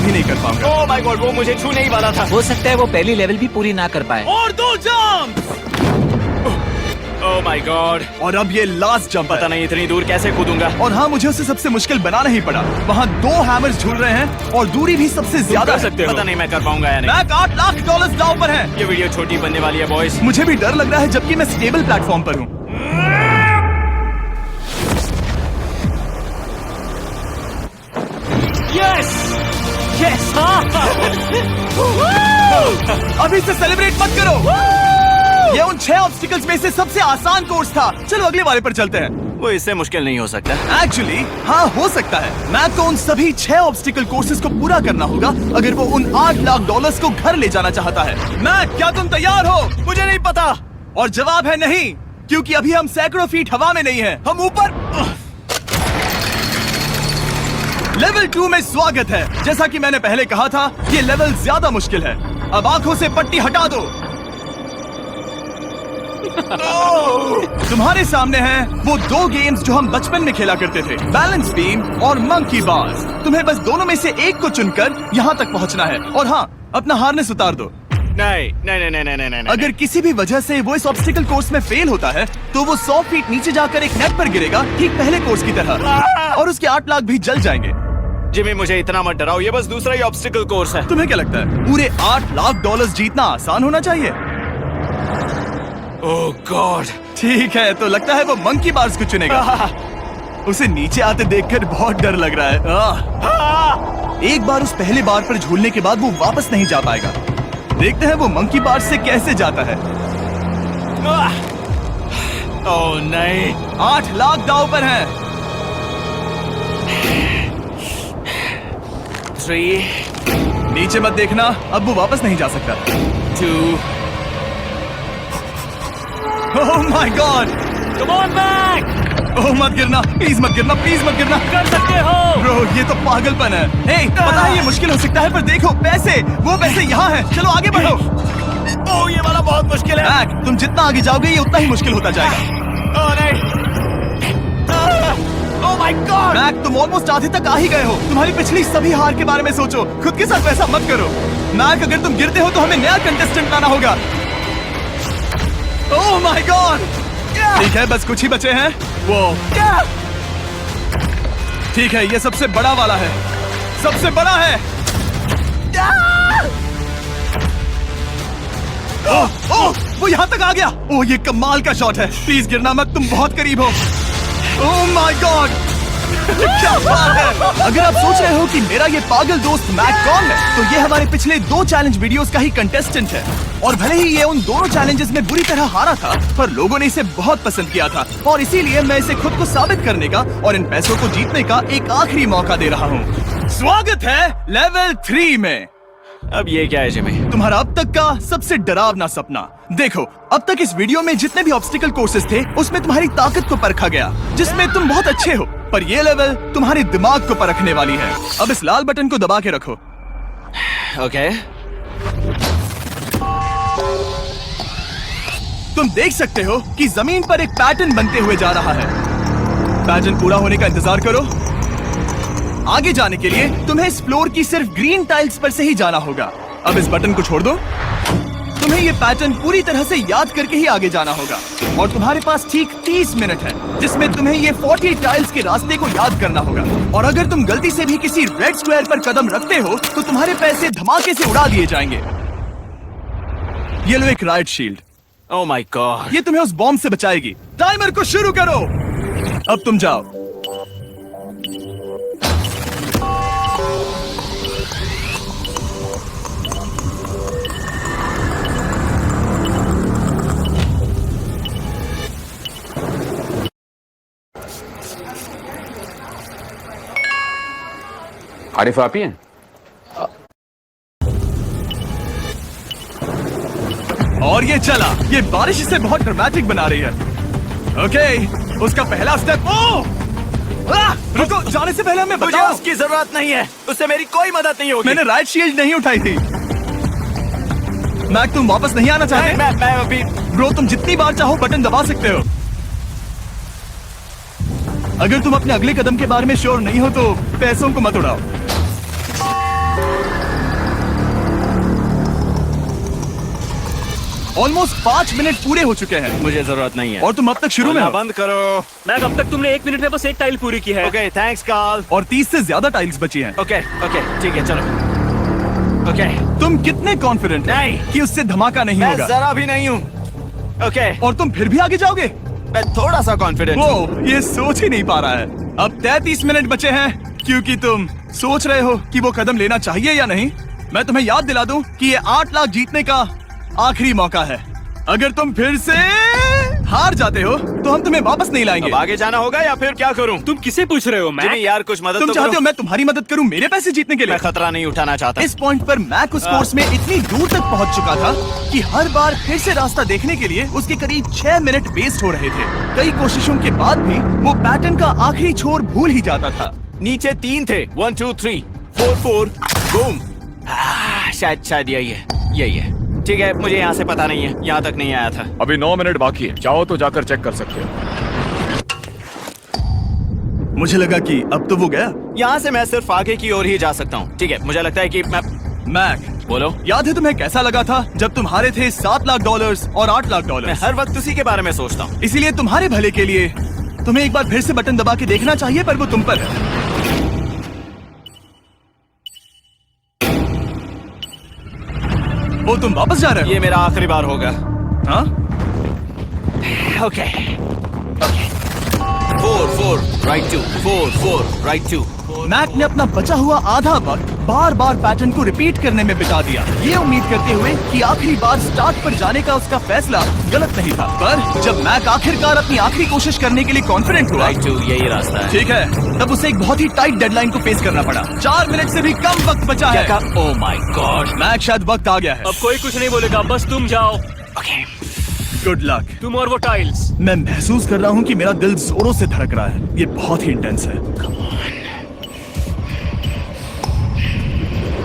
कभी नहीं कर पाऊंगा। ओह माय गॉड, वो मुझे छूने ही वाला था। हो सकता है वो पहली लेवल भी पूरी ना कर पाए। और 2 जंप। ओह माय गॉड, और अब ये लास्ट जंप। पता नहीं इतनी दूर कैसे कूदूंगा। और हाँ, मुझे उसे सबसे मुश्किल बनाना ही पड़ा। वहाँ 2 हैमर्स झूल रहे हैं और दूरी भी सबसे ज्यादा कर सकते हो। पता नहीं मैं कर पाऊंगा या नहीं। मैक $8 लाख दांव पर है। ये वीडियो छोटी बनने वाली है बॉयज। मुझे भी डर लग रहा है जबकि मैं स्टेबल प्लेटफॉर्म पर हूँ। यस यस, अभी से सेलिब्रेट मत करो। ये उन 6 ऑब्स्टिकल्स में से सबसे आसान कोर्स था। चलो अगले वाले पर चलते हैं। वो इससे मुश्किल नहीं हो सकता। एक्चुअली हाँ, हो सकता है। मैक को उन सभी 6 ऑब्स्टिकल कोर्सेज को पूरा करना होगा अगर वो उन $8 लाख को घर ले जाना चाहता है। मैक, क्या तुम तैयार हो? मुझे नहीं पता। और जवाब है नहीं, क्योंकि अभी हम सैकड़ों फीट हवा में नहीं हैं। हम ऊपर। लेवल 2 में स्वागत है। जैसा कि मैंने पहले कहा था, ये लेवल ज्यादा मुश्किल है। अब आंखों से पट्टी हटा दो। तुम्हारे सामने हैं वो 2 गेम्स जो हम बचपन में खेला करते थे, बैलेंस बीम और मंकी बार्स। तुम्हें बस दोनों में से एक को चुनकर यहाँ तक पहुँचना है। और हाँ, अपना हार्नेस उतार दो। नहीं नहीं नहीं नहीं नहीं। अगर किसी भी वजह से वो इस ऑब्स्टिकल कोर्स में फेल होता है तो वो 100 फीट नीचे जाकर एक नेट पर गिरेगा, ठीक पहले कोर्स की तरह, और उसके 8 लाख भी जल जाएंगे। जिमी, मुझे इतना मत डराओ, ये बस दूसरा ही ऑब्स्टिकल कोर्स है। तुम्हें क्या लगता है पूरे $8 लाख जीतना आसान होना चाहिए? ओह गॉड। ठीक है, तो लगता है वो मंकी बार्स को चुनेगा। उसे नीचे आते देखकर बहुत डर लग रहा है। एक बार उस पहले बार पर झूलने के बाद वो वापस नहीं जा पाएगा। देखते हैं वो मंकी बार्स से कैसे जाता है। ओह नहीं, 8 लाख दांव पर है। 3 नीचे मत देखना, अब वो वापस नहीं जा सकता। 2 oh my god. Come on Mac. Oh मत गिरना, प्लीज मत गिरना, प्लीज मत गिरना। कर सकते हो। ब्रो, ये तो पागलपन है। हे, पता है ये मुश्किल हो सकता है, पर देखो पैसे, वो पैसे यहाँ हैं। चलो आगे बढ़ो। ओह, ये वाला बहुत मुश्किल है। मैक, तुम जितना आगे जाओगे ये उतना ही मुश्किल होता जाएगा। ओह नहीं। ओह माय गॉड। मैक, तुम ऑलमोस्ट आधे तक आ ही गए हो। तुम्हारी पिछली सभी हार के बारे में सोचो। खुद के साथ वैसा मत करो। मैक, अगर तुम गिरते हो तो हमें नया कंटेस्टेंट लाना होगा। ओह माय गॉड। ठीक है, बस कुछ ही बचे हैं। वो ठीक है, ये सबसे बड़ा वाला है, सबसे बड़ा है। ओह ओह, वो यहाँ तक आ गया। ओह, ये कमाल का शॉट है। प्लीज गिरना मत, तुम बहुत करीब हो। ओह माय गॉड, क्या बात है। अगर आप सोच रहे हो कि मेरा ये पागल दोस्त मैक कौन है, तो ये हमारे पिछले 2 चैलेंज वीडियोस का ही कंटेस्टेंट है। और भले ही ये उन दोनों चैलेंजेस में बुरी तरह हारा था, पर लोगों ने इसे बहुत पसंद किया था, और इसीलिए मैं इसे खुद को साबित करने का और इन पैसों को जीतने का एक आखिरी मौका दे रहा हूँ। स्वागत है लेवल 3 में। अब ये क्या है जिमी? तुम्हारा अब तक का सबसे डरावना सपना। देखो, अब तक इस वीडियो में जितने भी ऑब्स्टिकल कोर्सेज थे, उसमें तुम्हारी ताकत को परखा गया, जिसमें तुम बहुत अच्छे हो। पर ये लेवल तुम्हारे दिमाग को परखने वाली है। अब इस लाल बटन को दबा के रखो। ओके। तुम देख सकते हो कि जमीन पर एक पैटर्न बनते हुए जा रहा है। पैटर्न पूरा होने का इंतजार करो। आगे जाने के लिए तुम्हें इस फ्लोर की सिर्फ ग्रीन टाइल्स पर से ही जाना होगा। अब इस बटन को छोड़ दो। तुम्हें ये पैटर्न पूरी तरह से याद करके ही आगे जाना होगा, और तुम्हारे पास ठीक 30 मिनट है, जिसमें तुम्हें ये 40 टाइल्स के रास्ते को याद करना होगा। और अगर तुम गलती से भी किसी रेड स्क्वायर पर कदम रखते हो तो तुम्हारे पैसे धमाके से उड़ा दिए जाएंगे। ये लो एक right shield. Oh my God. ये तुम्हें उस बॉम्ब से बचाएगी। टाइमर को शुरू करो। अब तुम जाओ। आरिफ आप ही हैं? और ये चला। ये बारिश इसे बहुत ड्रामेटिक बना रही है। ओके, उसका पहला स्टेप। रुको, जाने से पहले हमें मुझे बताओ। उसकी जरूरत नहीं है, उससे मेरी कोई मदद नहीं होगी। मैंने राइट शील्ड नहीं उठाई थी। मैक, तुम वापस नहीं आना चाहते? मैं अभी। ब्रो, तुम जितनी बार चाहो बटन दबा सकते हो। अगर तुम अपने अगले कदम के बारे में श्योर नहीं हो तो पैसों को मत उड़ाओ। ऑलमोस्ट 5 मिनट पूरे हो चुके हैं मुझे जरूरत नहीं है। और तुम अब तक शुरू में बोलना हो। बंद करो। मैक, अब तक तुमने 1 मिनट में बस एक टाइल पूरी की है। Okay thanks Karl. और 30 से ज्यादा टाइल्स बची हैं। ओके ओके ठीक है चलो। ओके तुम कितने कॉन्फिडेंट नहीं। कि उससे धमाका नहीं मैं होगा? जरा भी नहीं हूँ। ओके और तुम फिर भी आगे जाओगे? मैं थोड़ा सा कॉन्फिडेंट हूँ। वो ये सोच ही नहीं पा रहा है। अब 33 मिनट बचे हैं क्योंकि तुम सोच रहे हो कि वो कदम लेना चाहिए या नहीं। मैं तुम्हें याद दिला दूं कि ये 8 लाख जीतने का आखिरी मौका है। अगर तुम फिर से हार जाते हो तो हम तुम्हें वापस नहीं लाएंगे। अब आगे जाना होगा या फिर क्या करूँ? तुम किसे पूछ रहे हो मैक? जिमी यार कुछ मदद तुम तो चाहते करो। हो मैं तुम्हारी मदद करूं मेरे पैसे जीतने के लिए? मैं खतरा नहीं उठाना चाहता। इस पॉइंट पर मैक उस कोर्स में इतनी दूर तक पहुंच चुका था कि हर बार फिर से रास्ता देखने के लिए उसके करीब 6 मिनट वेस्ट हो रहे थे। कई कोशिशों के बाद भी वो पैटर्न का आखिरी छोर भूल ही जाता था। नीचे 3 थे। 1 2 3 4 4 बूम। शायद यही है। ठीक है मुझे यहाँ से पता नहीं है, यहाँ तक नहीं आया था। अभी 9 मिनट बाकी है, चाहो तो जाकर चेक कर सकते हो। मुझे लगा कि अब तो वो गया। यहाँ से मैं सिर्फ आगे की ओर ही जा सकता हूँ। ठीक है मुझे लगता है कि मैं मैक, बोलो। याद है तुम्हें कैसा लगा था जब तुम हारे थे $7 लाख और $8 लाख? मैं हर वक्त उसी के बारे में सोचता हूँ। इसीलिए तुम्हारे भले के लिए तुम्हें एक बार फिर से बटन दबा के देखना चाहिए, पर वो तुम पर है। वो तुम वापस जा रहे हो? ये मेरा आखिरी बार होगा। हाँ? Okay 4 right 2 4 right 2। मैक ने अपना बचा हुआ आधा वक्त बार बार पैटर्न को रिपीट करने में बिता दिया, ये उम्मीद करते हुए कि आखिरी बार स्टार्ट पर जाने का उसका फैसला गलत नहीं था। पर जब मैक आखिरकार अपनी आखिरी कोशिश करने के लिए कॉन्फिडेंट हुआ, राइट 2 यही रास्ता है। ठीक है, तब उसे एक बहुत ही टाइट डेडलाइन को फेस करना पड़ा। 4 मिनट से भी कम वक्त बचा है। ओह माय गॉड। मैक शायद वक्त आ गया है। अब कोई कुछ नहीं बोलेगा, बस तुम जाओ। Okay good luck. तुम और वो टाइल्स। मैं महसूस कर रहा हूँ कि मेरा दिल जोरों से धड़क रहा है। ये बहुत ही इंटेंस है।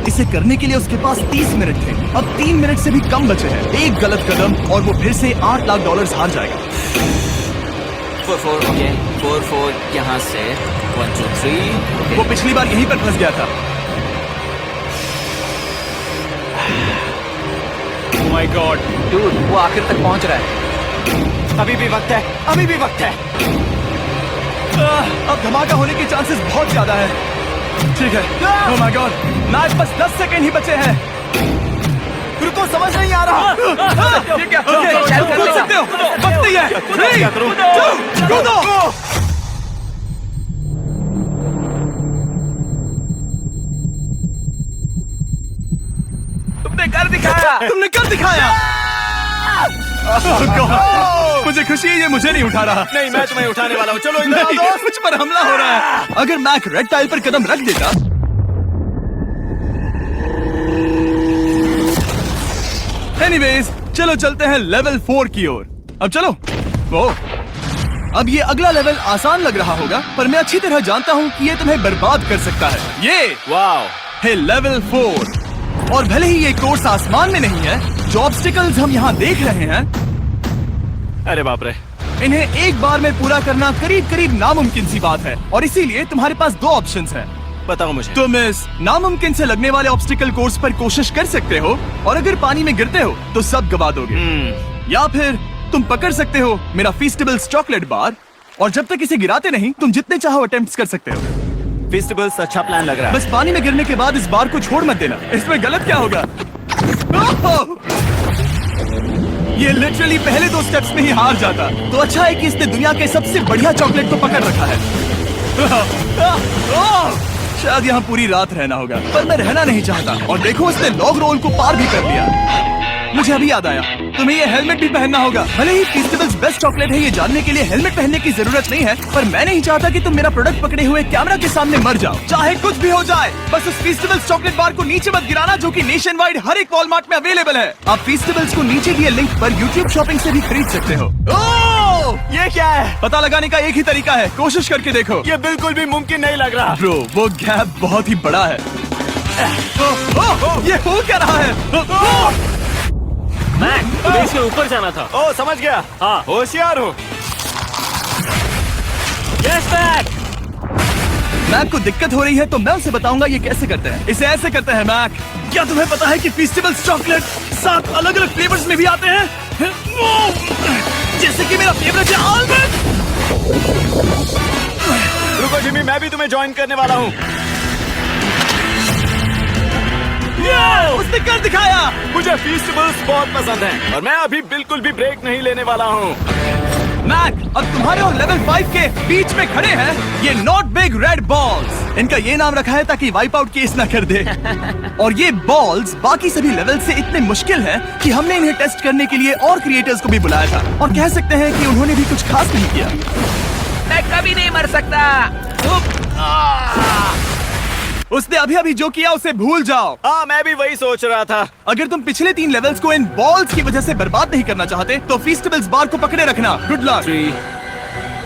इसे करने के लिए उसके पास 30 मिनट थे। अब 3 मिनट से भी कम बचे हैं। एक गलत कदम और वो फिर से $8 लाख हार जाएगा। 4 ओके 4 यहाँ से 1 2 3। वो पिछली बार यहीं पर फंस गया था। ओह माय गॉड, डूड, वो आखिर तक पहुंच रहा है। अभी भी वक्त है, अभी भी वक्त है। अब धमाका होने के चांसेस बहुत ज्यादा है। ठीक है। ओह माय गॉड, मैच बस 10 सेकंड ही बचे हैं। रुको समझ नहीं आ रहा। ठीक है, कूद सकते हो। वक्त नहीं है। 3 2 कूदो। तुमने कर दिखाया। Oh God, मुझे खुशी है ये मुझे नहीं उठा रहा। नहीं मैं तुम्हें उठाने वाला हूँ। चलो इधर आओ दोस्त। मुझ पर हमला हो रहा है। अगर मैक रेड टाइल पर कदम रख देता। एनीवेज, चलो चलते हैं लेवल 4 की ओर। अब चलो। वो अब ये अगला लेवल आसान लग रहा होगा, पर मैं अच्छी तरह जानता हूँ कि ये तुम्हें बर्बाद कर सकता है। ये वाओ है लेवल 4। और भले ही ये कोर्स आसमान में नहीं है, जो ऑब्स्टिकल्स हम यहाँ देख रहे हैं, अरे बाप रे। इन्हें एक बार में पूरा करना करीब करीब नामुमकिन सी बात है। और इसीलिए तुम्हारे पास 2 ऑप्शंस हैं। बताओ मुझे। तुम इस नामुमकिन से लगने वाले ऑब्स्टिकल कोर्स पर कोशिश कर सकते हो, और अगर पानी में गिरते हो तो सब गवा दोगे। या फिर तुम पकड़ सकते हो मेरा फीस्टेबल्स चॉकलेट बार, और जब तक इसे गिराते नहीं तुम जितने चाहो अटेम्प्ट्स कर सकते हो। फेस्टिवल्स अच्छा प्लान लग रहा है। बस पानी में गिरने के बाद इस बार को छोड़ मत देना। इसमें गलत क्या होगा? ओह! ये लिटरली पहले 2 स्टेप्स में ही हार जाता। तो अच्छा है कि इसने दुनिया के सबसे बढ़िया चॉकलेट को पकड़ रखा है। शायद यहाँ पूरी रात रहना होगा, पर मैं रहना नहीं चाहता। और देखो, इसने लॉग रोल को पार भी कर लिया। मुझे अभी याद आया, तुम्हें ये हेलमेट भी पहनना होगा। भले ही फेस्टिवल्स बेस्ट चॉकलेट है ये जानने के लिए हेलमेट पहनने की जरूरत नहीं है, पर मैं नहीं चाहता कि तुम मेरा प्रोडक्ट पकड़े हुए कैमरा के सामने मर जाओ। चाहे कुछ भी हो जाए, बस उस फेस्टिवल्स चॉकलेट बार को नीचे मत गिराना, जो कि नेशन वाइड हर एक वॉलमार्ट में अवेलेबल है। आप फेस्टिवल्स को नीचे दिए लिंक पर YouTube शॉपिंग से भी खरीद सकते हो। ओह! ये क्या है? पता लगाने का एक ही तरीका है, कोशिश करके देखो। ये बिल्कुल भी मुमकिन नहीं लग रहा। ब्रो, वो गैप बहुत ही बड़ा है। ये हो क्या रहा है? मैक, तुम्हें इसके ऊपर जाना था। ओ समझ गया। हाँ। होशियार हो। Yes Mac. मैक को दिक्कत हो रही है तो मैं उसे बताऊंगा ये कैसे करते हैं। इसे ऐसे करते हैं मैक। क्या तुम्हें पता है कि फेस्टिवल्स चॉकलेट 7 अलग अलग फ्लेवर्स में भी आते हैं? जैसे कि मेरा फेवरेट है आलमंड। रुको जिमी, मैं भी तुम्हें ज्वाइन करने वाला हूँ। उसने कर दिखाया। मुझे फेस्टिवल्स बहुत पसंद हैं और मैं अभी बिल्कुल भी ब्रेक नहीं लेने वाला हूँ। मैक, अब तुम्हारे और लेवल 5 के बीच में खड़े हैं ये नॉट बिग रेड बॉल्स। इनका ये नाम रखा है ताकि वाइप आउट केस ना कर दे। और ये बॉल्स बाकी सभी लेवल से इतने मुश्किल हैं कि हमने इन्हें टेस्ट करने के लिए और क्रिएटर्स को भी बुलाया था और कह सकते हैं कि उन्होंने भी कुछ खास नहीं किया। मैं कभी नहीं मर सकता। उसने अभी अभी जो किया उसे भूल जाओ। हाँ, मैं भी वही सोच रहा था। अगर तुम पिछले 3 लेवल्स को इन बॉल्स की वजह से बर्बाद नहीं करना चाहते तो फेस्टिवल्स बार को पकड़े रखना। Good luck. 3,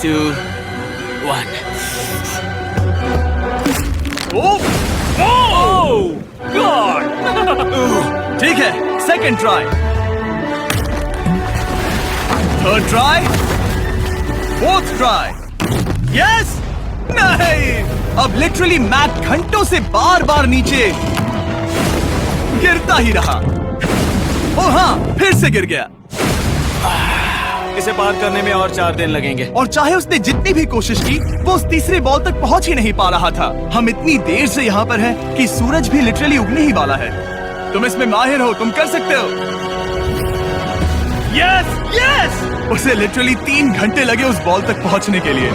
2, 1। ठीक है, second try, third try, fourth try. Yes, नहीं, अब लिटरली मैक घंटों से बार बार नीचे गिरता ही रहा। ओ हाँ, फिर से गिर गया। इसे पार करने में और 4 दिन लगेंगे। और चाहे उसने जितनी भी कोशिश की वो उस तीसरे बॉल तक पहुंच ही नहीं पा रहा था। हम इतनी देर से यहाँ पर हैं कि सूरज भी लिटरली उगने ही वाला है। तुम इसमें माहिर हो, तुम कर सकते हो। यस यस, उसे लिटरली 3 घंटे लगे उस बॉल तक पहुंचने के लिए।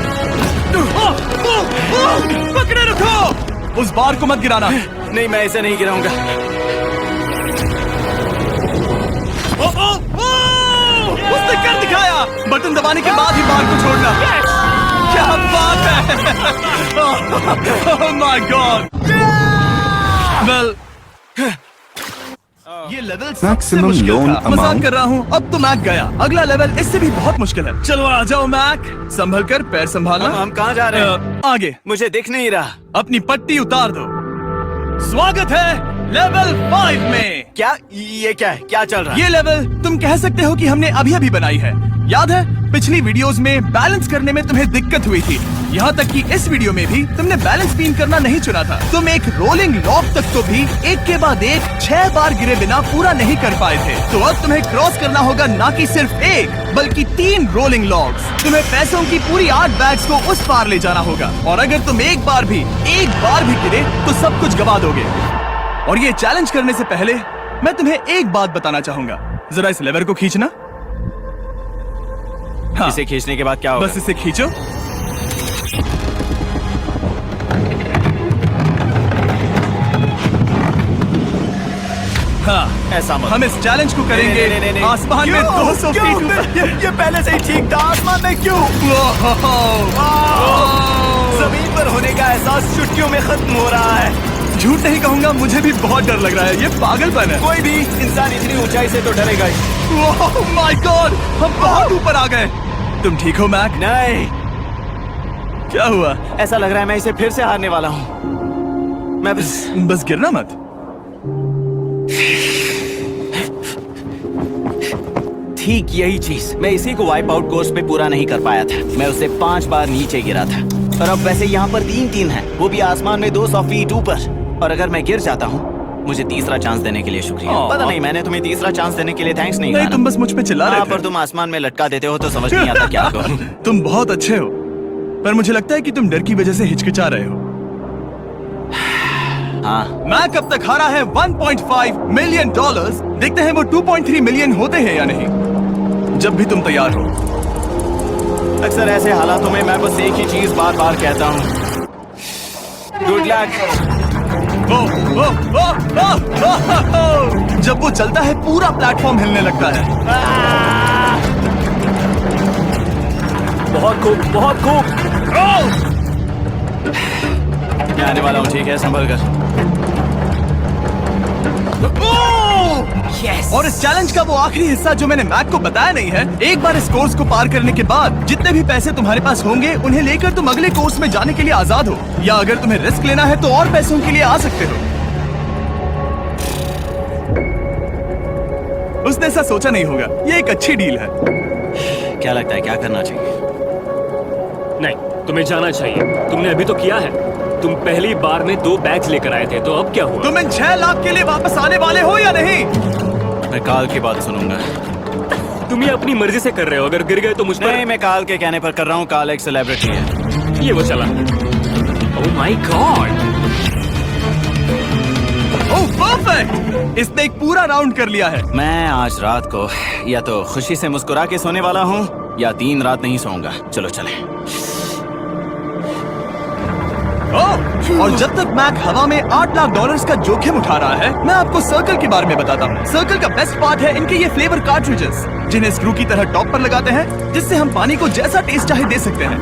पकड़े रखो, उस बार को मत गिराना। नहीं, मैं इसे नहीं गिराऊंगा। उसने कर दिखाया। बटन दबाने के बाद ही बार को छोड़ना। क्या बात है। ओह माय गॉड। वेल, ये लेवल सबसे Maximum मुश्किल loan था। मजाक amount। कर रहा हूँ। अब तो मैक गया। अगला लेवल इससे भी बहुत मुश्किल है। चलो आ जाओ मैक, संभल कर, पैर संभालना। हम कहाँ जा रहे हैं? आगे। मुझे दिख नहीं रहा। अपनी पट्टी उतार दो। स्वागत है लेवल 5 में। क्या ये क्या है? क्या चल रहा है? ये लेवल तुम कह सकते हो कि हमने अभी अभी बनाई है। याद है पिछली वीडियोस में बैलेंस करने में तुम्हें दिक्कत हुई थी। यहाँ तक कि इस वीडियो में भी तुमने बैलेंस बीम करना नहीं चुना था। तुम एक रोलिंग लॉक तक तो भी एक के बाद एक 6 बार गिरे बिना पूरा नहीं कर पाए थे। तो अब तुम्हें क्रॉस करना होगा ना कि सिर्फ एक बल्कि 3 रोलिंग लॉक्स। तुम्हें पैसों की पूरी 8 बैग्स को उस पार ले जाना होगा और अगर तुम एक बार भी गिरे तो सब कुछ गवा दोगे। और ये चैलेंज करने से पहले मैं तुम्हें एक बात बताना चाहूंगा। जरा इस लेवर को खींचना। हाँ, इसे खींचने के बाद क्या होगा? बस इसे खींचो। हाँ, ऐसा मत। हम इस चैलेंज को करेंगे नहीं। आसमान में 200 फीट ऊपर। ये पहले से ही ठीक था। आसमान में क्यों? जमीन पर होने का एहसास चुटकियों में खत्म हो रहा है। झूठ नहीं कहूंगा, मुझे भी बहुत डर लग रहा है। ये पागलपन है। कोई भी इंसान इतनी ऊंचाई से तो डरेगा ही। ओह माय गॉड, हम बहुत ऊपर आ गए। तुम ठीक हो मैक? नहीं, क्या हुआ? ऐसा लग रहा है मैं इसे फिर से हारने वाला हूँ। मैं बस गिरना मत। ठीक यही चीज मैं इसी को वाइप आउट कोर्स पे पूरा नहीं कर पाया था। मैं उससे 5 बार नीचे गिरा था और अब वैसे यहाँ पर 3 है, वो भी आसमान में 200 फीट ऊपर। और अगर मैं गिर जाता हूँ, मुझे तीसरा चांस देने के लिए शुक्रिया। पता नहीं, मैंने तुम्हें तीसरा चांस देने के लिए थैंक्स नहीं कहा। तुम बस मुझ पे चिल्ला रहे थे। पर तुम आसमान में लटका देते हो तो समझ नहीं आता क्या करूं। तुम बहुत अच्छे हो, पर मुझे लगता है कि तुम डर की वजह से हिचकिचा रहे हो। हाँ, मैक अब तक हारा है $1.5 मिलियन। देखते हैं वो 2.3 मिलियन होते हैं या नहीं। जब भी तुम तैयार हो। अक्सर ऐसे हालातों में मैं बस एक ही चीज बार बार कहता हूँ, गुड लक। जब वो चलता है पूरा प्लेटफॉर्म हिलने लगता है। बहुत खूब, बहुत खूब। मैं आने वाला हूँ, ठीक है? संभल कर। Yes. और इस चैलेंज का वो आखिरी हिस्सा जो मैंने मैक को बताया नहीं है, एक बार इस कोर्स को पार करने के बाद जितने भी पैसे तुम्हारे पास होंगे उन्हें लेकर तुम अगले कोर्स में जाने के लिए आजाद हो, या अगर तुम्हें रिस्क लेना है तो और पैसों के लिए आ सकते हो। उसने ऐसा सोचा नहीं होगा। ये एक अच्छी डील है। क्या लगता है क्या करना चाहिए? नहीं, तुम्हें जाना चाहिए। तुमने अभी तो किया है। तुम पहली बार में 2 बैग्स लेकर आए थे, तो अब क्या हुआ? तुम इन 6 लाख के लिए वापस आने वाले हो या नहीं? मैं काल की बात सुनूंगा। तुम ये अपनी मर्जी से कर रहे हो, अगर गिर गए तो मुझ पर। नहीं, मैं काल के कहने पर कर रहा हूँ। काल एक सेलिब्रिटी है। ये वो चला। ओह माय गॉड! Oh perfect! इसने एक पूरा राउंड कर लिया है। मैं आज रात को या तो खुशी से मुस्कुरा के सोने वाला हूँ या 3 रात नहीं सोऊंगा। चलो चलें। ओह, और जब तक मैक हवा में $8 लाख का जोखिम उठा रहा है, मैं आपको सर्कल के बारे में बताता हूँ। सर्कल का बेस्ट पार्ट है इनके ये फ्लेवर कार्ट्रिजेस, जिन्हें स्क्रू की तरह टॉप पर लगाते हैं, जिससे हम पानी को जैसा टेस्ट चाहे दे सकते हैं।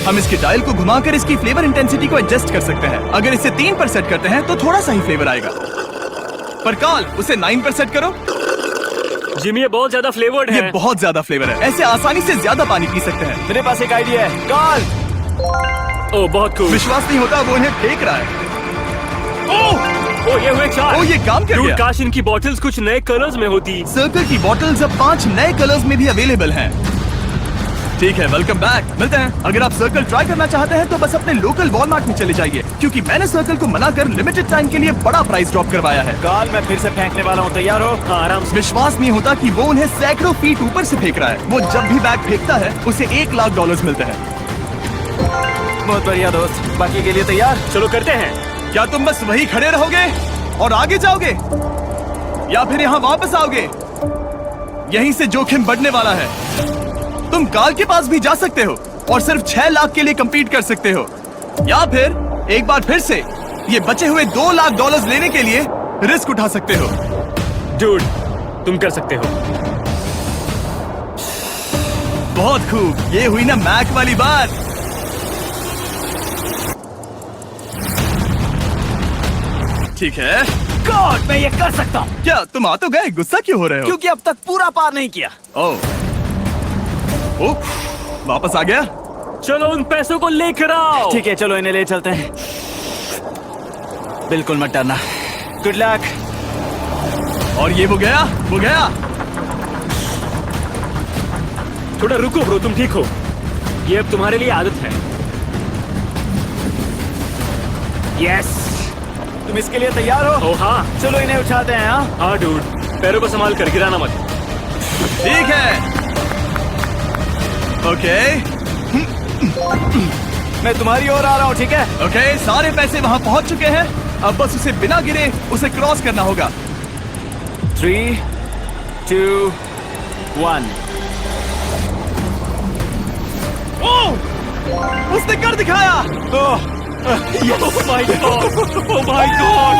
हम इसके डायल को घुमाकर इसकी फ्लेवर इंटेंसिटी को एडजस्ट कर सकते हैं। अगर इसे 3 पर सेट करते हैं तो थोड़ा सा ही फ्लेवर आएगा, पर काल उसे 9 पर सेट करो। जिमी, ये बहुत ज्यादा फ्लेवर्ड ये है। बहुत ज्यादा फ्लेवर है, ऐसे आसानी से ज्यादा पानी पी सकते हैं। मेरे पास एक आइडिया है। काल, ओह बहुत कूल। विश्वास नहीं होता, वो उन्हें फेंक रहा है। ओह ये हुए 4। ओह, ये काम कर Dude, गया। काश इनकी बॉटल्स कुछ नए कलर्स में होती। सर्कल की बॉटल्स अब 5 नए कलर्स में भी अवेलेबल हैं। ठीक है, वेलकम बैक। मिलते हैं। अगर आप सर्कल ट्राई करना चाहते हैं तो बस अपने लोकल वॉलमार्ट में चले जाइए, क्योंकि मैंने सर्कल को मना कर लिमिटेड टाइम के लिए बड़ा प्राइस ड्रॉप करवाया है। काल, मैं फिर से फेंकने वाला हूँ। तैयार हो? हाँ, आराम से। विश्वास नहीं होता कि वो उन्हें सैकड़ों फीट ऊपर से फेंक रहा है। वो जब भी बैग फेंकता है उसे $1 लाख मिलते हैं। बहुत बढ़िया दोस्त। बाकी के लिए तैयार? चलो करते हैं। क्या तुम बस वही खड़े रहोगे और आगे जाओगे, या फिर यहाँ वापस आओगे? यहीं से जोखिम बढ़ने वाला है। तुम काल के पास भी जा सकते हो और सिर्फ 6 लाख के लिए compete कर सकते हो, या फिर एक बार फिर से ये बचे हुए $2 लाख लेने के लिए रिस्क उठा सकते हो। डूड, तुम कर सकते हो। बहुत खूब, ये हुई ना मैक वाली बात। ठीक है। गॉड, मैं ये कर सकता हूँ। क्या तुम आ तो गए, गुस्सा क्यों हो रहे हो? क्योंकि अब तक पूरा पार नहीं किया। ओह, वापस आ गया। चलो उन पैसों को लेकर आओ। ठीक है, चलो इन्हें ले चलते हैं। बिल्कुल मत डरना। Good luck. और ये वो गया। थोड़ा रुको ब्रो, तुम ठीक हो? ये अब तुम्हारे लिए आदत है। यस। तुम इसके लिए तैयार हो? ओह हाँ। चलो इन्हें उठाते हैं। हाँ, हाँ डूड, पैरों को संभाल कर, गिराना मत। ठीक है। ओके मैं तुम्हारी ओर आ रहा हूँ। ठीक है? ओके, सारे पैसे वहां पहुंच चुके हैं। अब बस उसे बिना गिरे उसे क्रॉस करना होगा। 3, 2, 1। ओह, उसने कर दिखाया। Oh my god! Oh my god!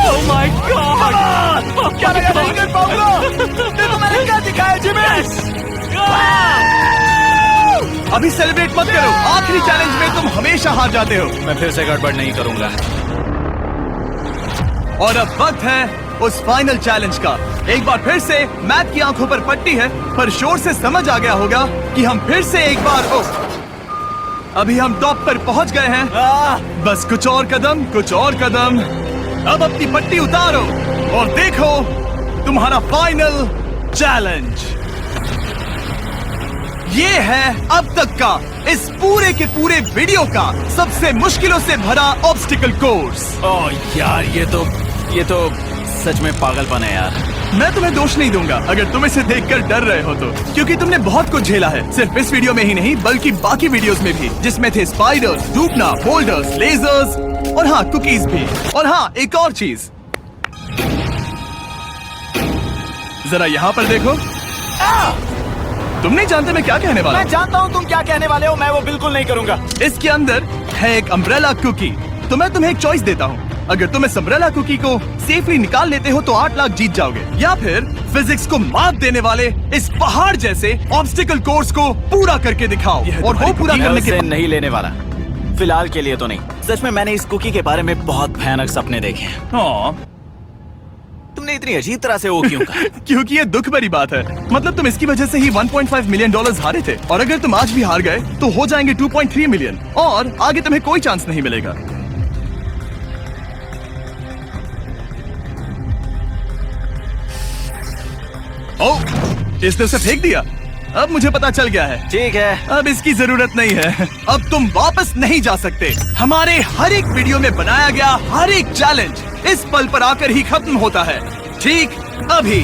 Oh my god! क्या लगा नहीं कर पाऊंगा? देखो मैंने क्या दिखाया जिमी। अभी सेलिब्रेट मत करो, आखिरी चैलेंज में तुम हमेशा हार जाते हो। मैं फिर से गड़बड़ नहीं करूंगा। और अब वक्त है उस फाइनल चैलेंज का। एक बार फिर से मैक की आंखों पर पट्टी है, पर शोर से समझ आ गया होगा कि हम फिर से एक बार अभी हम टॉप पर पहुंच गए हैं। बस कुछ और कदम। अब अपनी पट्टी उतारो और देखो तुम्हारा फाइनल चैलेंज। ये है अब तक का इस पूरे के पूरे वीडियो का सबसे मुश्किलों से भरा ऑब्स्टिकल कोर्स। ओह यार, ये तो सच में पागलपन है यार। मैं तुम्हें दोष नहीं दूंगा अगर तुम इसे देखकर डर रहे हो तो, क्योंकि तुमने बहुत कुछ झेला है, सिर्फ इस वीडियो में ही नहीं बल्कि बाकी वीडियोस में भी, जिसमें थे स्पाइडर्स, डूबना, बोल्डर्स, लेजर्स और हाँ कुकीज भी। और हाँ, एक और चीज, जरा यहाँ पर देखो। तुम नहीं जानते मैं क्या कहने वाला मैं हूँ। जानता हूँ तुम क्या कहने वाले हो। मैं वो बिल्कुल नहीं करूंगा। इसके अंदर है एक अम्ब्रेला कुकी। तो मैं तुम्हें एक चॉइस देता हूँ। अगर तुम इस अम्ब्रेला कुकी को सेफली निकाल लेते हो तो 8 लाख जीत जाओगे, या फिर फिजिक्स को मात देने वाले इस पहाड़ जैसे ऑब्स्टिकल कोर्स को पूरा करके दिखाओ। और वो पूरा मैं करने के उसे नहीं लेने वाला, फिलहाल के लिए तो नहीं। सच में मैंने इस कुकी के बारे में बहुत भयानक सपने देखे हैं। हाँ, तुमने इतनी अजीब तरह से वो क्यों कहा? क्योंकि ये दुख भरी बात है। मतलब तुम इसकी वजह से ही $1.5 मिलियन हारे थे, और अगर तुम आज भी हार गए तो हो जाएंगे 2.3 मिलियन, और आगे तुम्हें कोई चांस नहीं मिलेगा। ओह, इसने उसे फेंक दिया। अब मुझे पता चल गया है। ठीक है। अब इसकी जरूरत नहीं है। अब तुम वापस नहीं जा सकते। हमारे हर एक वीडियो में बनाया गया हर एक चैलेंज इस पल पर आकर ही खत्म होता है। ठीक अभी।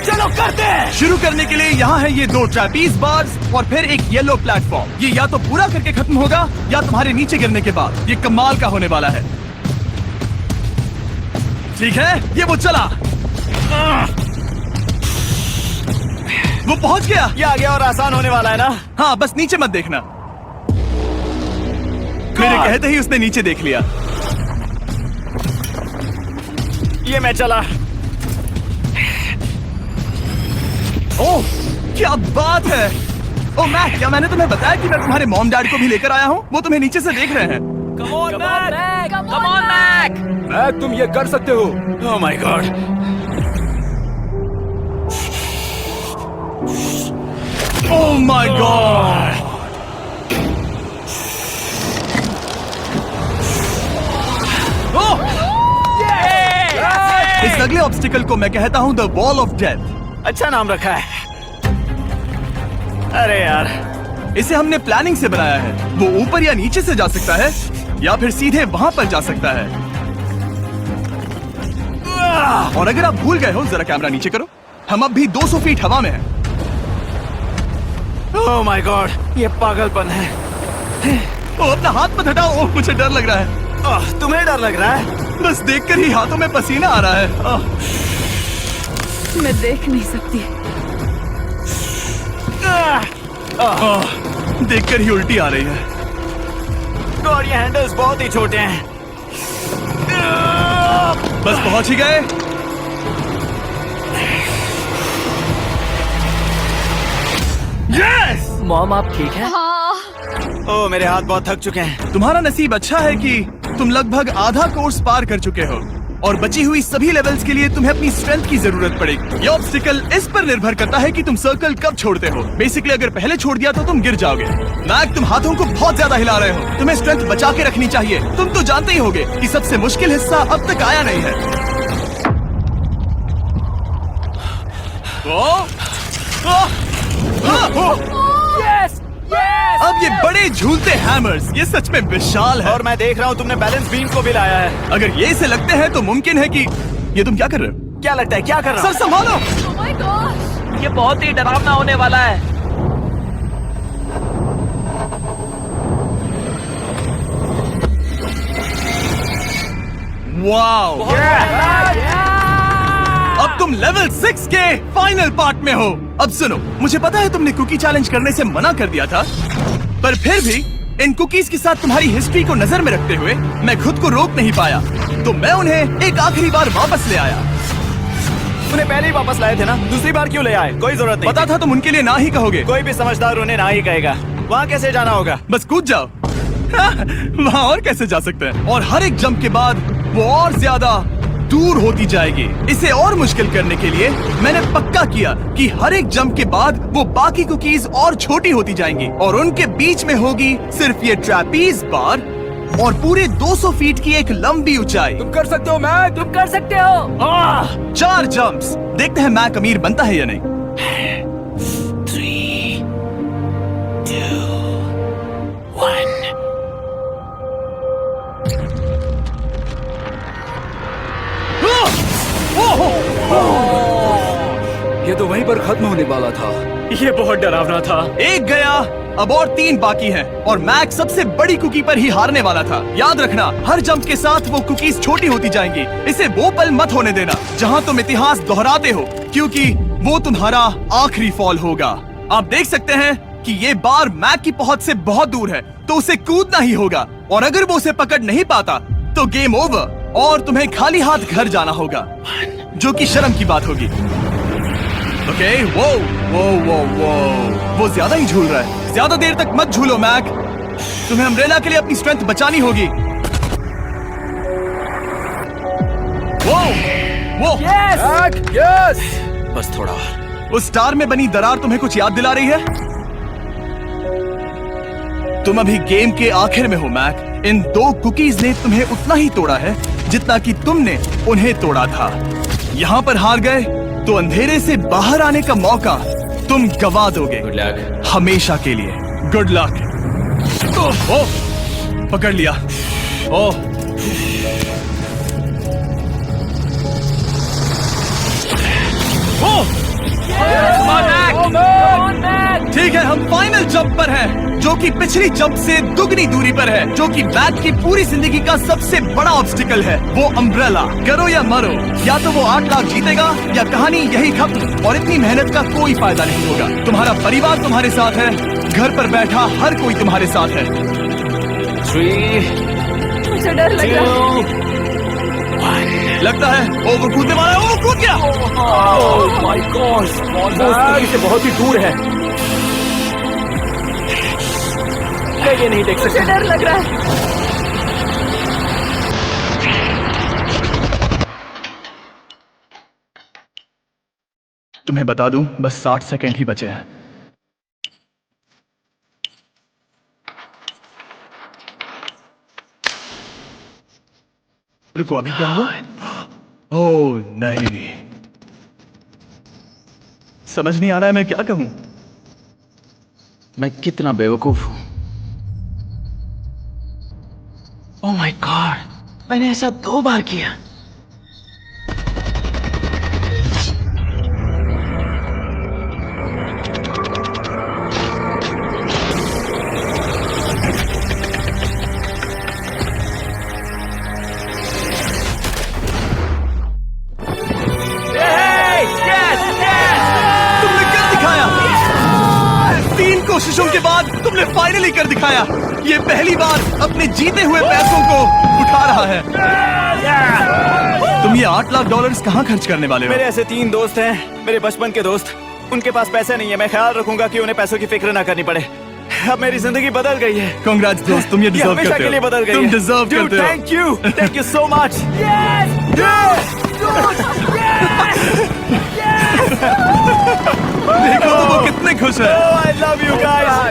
चलो करते हैं। शुरू करने के लिए यहाँ है ये 2 ट्रैपीज बार्स और फिर एक येलो प्लेटफॉर्म। ये या तो पूरा करके खत्म होगा या तुम्हारे नीचे गिरने के बाद। ये कमाल का होने वाला है। ठीक है, ये वो चला। वो पहुंच गया। ये आगे और आसान होने वाला है ना? हाँ, बस नीचे मत देखना। मेरे कहते ही उसने नीचे देख लिया। ये मैं चला। ओह, क्या बात है। ओह मैक, क्या मैंने तुम्हें बताया कि मैं तुम्हारे मॉम डैड को भी लेकर आया हूँ? वो तुम्हें नीचे से देख रहे हैं। कम ऑन मैक। मैक, तुम ये कर सकते हो। ओह my God. Oh my God. इस अगले ऑब्स्टिकल को मैं कहता हूँ द वॉल ऑफ डेथ। अच्छा नाम रखा है। अरे यार, इसे हमने प्लानिंग से बनाया है। वो ऊपर या नीचे से जा सकता है या फिर सीधे वहां पर जा सकता है। और अगर आप भूल गए हो, जरा कैमरा नीचे करो। हम अब भी 200 फीट हवा में हैं। ओह माय गॉड, ये पागलपन है। ओ, अपना हाथ मत हटाओ। ओह, मुझे डर लग रहा है। तुम्हें डर लग रहा है? बस देखकर ही हाथों में पसीना आ रहा है। मैं देख नहीं सकती। देखकर ही उल्टी आ रही है। और ये हैंडल्स बहुत ही छोटे हैं। बस पहुंच ही गए। यस! मॉम, आप ठीक है? ओह, मेरे हाथ बहुत थक चुके हैं। तुम्हारा नसीब अच्छा है कि तुम लगभग आधा कोर्स पार कर चुके हो और बची हुई सभी लेवल्स के लिए तुम्हें अपनी स्ट्रेंथ की जरूरत पड़ेगी। ये ऑब्स्टिकल इस पर निर्भर करता है कि तुम सर्कल कब छोड़ते हो। बेसिकली अगर पहले छोड़ दिया तो तुम गिर जाओगे। मैक, तुम हाथों को बहुत ज्यादा हिला रहे हो। तुम्हें स्ट्रेंथ बचा के रखनी चाहिए। तुम तो जानते ही होगे कि सबसे मुश्किल हिस्सा अब तक आया नहीं है। Yes, yes. अब ये बड़े झूलते हैमर्स, ये सच में विशाल है। और मैं देख रहा हूँ तुमने बैलेंस बीम को भी लाया है। अगर ये इसे लगते हैं तो मुमकिन है कि ये तुम क्या कर रहे हो? क्या लगता है, क्या कर रहा सर संभालो। Oh my gosh! ये बहुत ही डरावना होने वाला है। वाओ! अब तुम लेवल 6 के फाइनल पार्ट में हो। अब सुनो, मुझे पता है तुमने कुकी चैलेंज करने से मना कर दिया था, पर फिर भी इन कुकीज के साथ तुम्हारी हिस्ट्री को नजर में रखते हुए मैं खुद को रोक नहीं पाया, तो मैं उन्हें एक आखिरी बार वापस ले आया। उन्हें पहले ही वापस लाए थे ना, दूसरी बार क्यों ले आए? कोई जरूरत नहीं। पता था तुम उनके लिए ना ही कहोगे। कोई भी समझदार उन्हें ना ही कहेगा। वहाँ कैसे जाना होगा? बस कूद जाओ। वहाँ और कैसे जा सकते हैं? और हर एक जंप के बाद वो और ज्यादा दूर होती जाएगी। इसे और मुश्किल करने के लिए मैंने पक्का किया कि हर एक जंप के बाद वो बाकी कुकीज और छोटी होती जाएंगी और उनके बीच में होगी सिर्फ ये ट्रैपीज बार और पूरे 200 फीट की एक लंबी ऊंचाई। तुम कर सकते हो मैक, तुम कर सकते हो। 4 जंप्स। देखते हैं मैक अमीर बनता है या नहीं। 3, 2, 1। ये तो वहीं पर खत्म होने वाला था। ये बहुत डरावना था। एक गया, अब और 3 बाकी हैं और मैक सबसे बड़ी कुकी पर ही हारने वाला था। याद रखना, हर जंप के साथ वो कुकीज छोटी होती जाएंगी। इसे वो पल मत होने देना जहां तुम इतिहास दोहराते हो, क्योंकि वो तुम्हारा आखिरी फॉल होगा। आप देख सकते हैं कि ये बार मैक की पहुंच से बहुत दूर है, तो उसे कूदना ही होगा और अगर वो उसे पकड़ नहीं पाता तो गेम ओवर और तुम्हें खाली हाथ घर जाना होगा, जो कि शर्म की बात होगी। ओके, वो ज्यादा ही झूल रहा है। ज्यादा देर तक मत झूलो मैक, तुम्हें अम्ब्रेला के लिए अपनी स्ट्रेंथ बचानी होगी। वो वो यस बस थोड़ा और। उस स्टार में बनी दरार तुम्हें कुछ याद दिला रही है? तुम अभी गेम के आखिर में हो मैक। इन 2 कुकीज ने तुम्हें उतना ही तोड़ा है जितना कि तुमने उन्हें तोड़ा था। यहाँ पर हार गए तो अंधेरे से बाहर आने का मौका तुम गवा दोगे। Good luck. हमेशा के लिए गुड लक। ओह, पकड़ लिया। ओह, ओह, ठीक है, हम फाइनल जंप पर हैं, जो कि पिछली जंप से दुगनी दूरी पर है, जो कि मैक की पूरी जिंदगी का सबसे बड़ा ऑब्स्टिकल है, वो अम्ब्रेला। करो या मरो, या तो वो 8 लाख जीतेगा या कहानी यही खत्म और इतनी मेहनत का कोई फायदा नहीं होगा। तुम्हारा परिवार तुम्हारे साथ है, घर पर बैठा हर कोई तुम्हारे साथ है। 3, मुझे डर लग रहा है। 2, 1। लगता है ओवर कूदने वाला है। ओवर कूद गया। ओह माय गॉड, वो से बहुत ही दूर है। मैं ये नहीं देख मुझे सकता। डर लग रहा है। तुम्हें बता दूं, बस 60 सेकंड ही बचे हैं। रुको, अभी क्या हुआ? ओह नहीं, समझ नहीं आ रहा है मैं क्या कहूं। मैं कितना बेवकूफ हूं। ओह माय गॉड, मैंने ऐसा 2 बार किया। तुमने कर दिखाया। 3 कोशिशों के बाद तुमने फाइनली कर दिखाया। ये पहली बार अपने जीते हुए पैसों को उठा रहा है। तुम ये $8 लाख कहाँ खर्च करने वाले हो? मेरे ऐसे 3 दोस्त हैं, मेरे बचपन के दोस्त। उनके पास पैसे नहीं है। मैं ख्याल रखूंगा कि उन्हें पैसों की फिक्र ना करनी पड़े। अब मेरी जिंदगी बदल गई है। कांग्रेट्स दोस्त, तुम ये डिजर्व हमेशा करते के लिए हो। बदल गई तुम है। डिजर्व करते हो। Thank you so much.